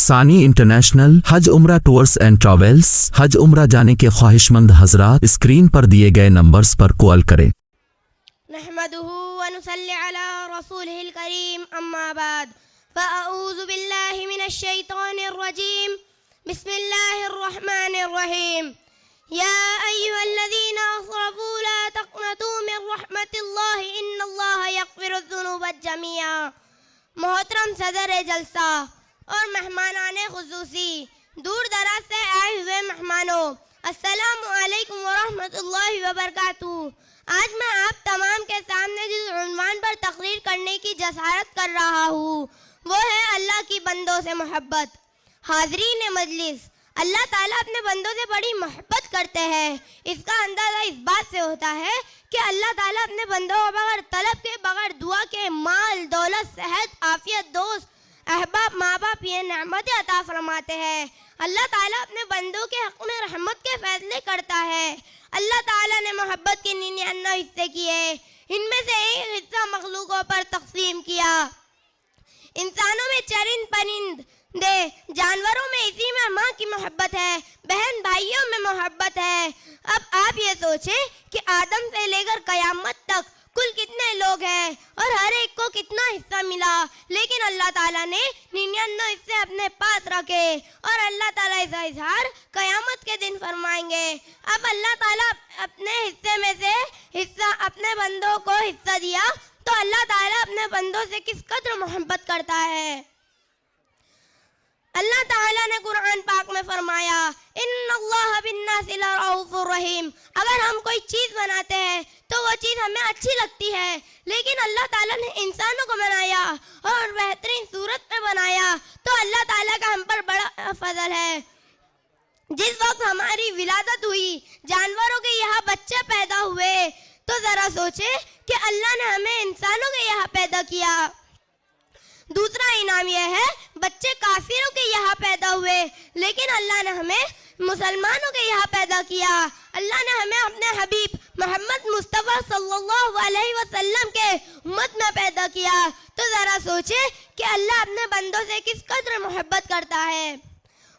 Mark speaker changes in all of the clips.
Speaker 1: ثانی انٹرنیشنل حج عمرہ tours and travels حج عمرہ جانے کے خواہش مند حضرات اسکرین پر دیے گئے نمبرز پر کال کریں۔
Speaker 2: نحمده ونصلي على رسوله الكريم اما بعد فاعوذ بالله من الشيطان الرجيم بسم الله الرحمن الرحيم يا ايها الذين اسرفوا لا تقنطوا من رحمة الله ان الله يغفر الذنوب جميعا۔ محترم صدر جلسہ اور مہمانان خصوصی، دور دراز سے آئے ہوئے مہمانوں، السلام علیکم ورحمۃ اللہ وبرکاتہ۔ آج میں آپ تمام کے سامنے جس عنوان پر تقریر کرنے کی جسارت کر رہا ہوں وہ ہے اللہ کی بندوں سے محبت۔ حاضرین مجلس، اللہ تعالیٰ اپنے بندوں سے بڑی محبت کرتے ہیں۔ اس کا اندازہ اس بات سے ہوتا ہے کہ اللہ تعالیٰ اپنے بندوں کو بغیر طلب کے، بغیر دعا کے مال، دولت، صحت، عافیت، دوست، احباب، ماں باپ یہ نعمتیں عطا فرماتے ہیں۔ اللہ تعالیٰ اپنے بندوں کے حق میں رحمت کے فیصلے کرتا ہے۔ اللہ تعالیٰ نے محبت کے 99 حصے کیے، ان میں سے ایک حصہ مخلوقوں پر تقسیم کیا۔ انسانوں میں چرند پرندے، جانوروں میں اسی میں ماں کی محبت ہے، بہن بھائیوں میں محبت ہے۔ اب آپ یہ سوچیں کہ آدم سے لے کر قیامت تک کل کتنے لوگ ہیں اور ہر ایک کو کتنا حصہ ملا، لیکن اللہ تعالیٰ نے 99 حصے اپنے پاس رکھے اور اللہ تعالیٰ اس کا اظہار قیامت کے دن فرمائیں گے۔ اب اللہ تعالیٰ اپنے حصے میں سے حصہ اپنے بندوں کو حصہ دیا تو اللہ تعالیٰ اپنے بندوں سے کس قدر محبت کرتا ہے۔ اللہ تعالیٰ نے قرآن پاک میں فرمایا ان اللہ بالناس لرؤوف الرحیم۔ اگر ہم کوئی چیز بناتے ہیں تو وہ چیز ہمیں اچھی لگتی ہے، لیکن اللہ تعالیٰ نے انسانوں کو بنایا اور بہترین صورت میں بنایا تو اللہ تعالیٰ کا ہم پر بڑا فضل ہے۔ جس وقت ہماری ولادت ہوئی، جانوروں کے یہاں بچے پیدا ہوئے، تو ذرا سوچے کہ اللہ نے ہمیں انسانوں کے یہاں پیدا کیا۔ دوسرا انعام یہ ہے بچے کافروں کے یہاں پیدا ہوئے، لیکن اللہ نے ہمیں مسلمانوں کے یہاں پیدا کیا۔ اللہ نے ہمیں اپنے حبیب محمد مصطفیٰ صلی اللہ علیہ وسلم کے امت میں پیدا کیا، تو ذرا سوچے کہ اللہ اپنے بندوں سے کس قدر محبت کرتا ہے۔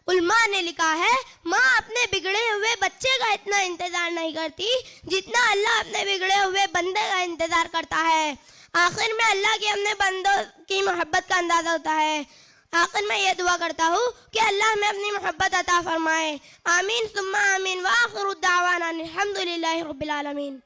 Speaker 2: علماء نے لکھا ہے ماں اپنے بگڑے ہوئے بچے کا اتنا انتظار نہیں کرتی جتنا اللہ اپنے بگڑے ہوئے بندے کا انتظار کرتا ہے۔ آخر میں اللہ کی اپنے بندوں کی محبت کا اندازہ ہوتا ہے۔ آخر میں یہ دعا کرتا ہوں کہ اللہ ہمیں اپنی محبت عطا فرمائے۔ آمین ثم آمین، وآخر الدعوانا الحمدللہ رب العالمین۔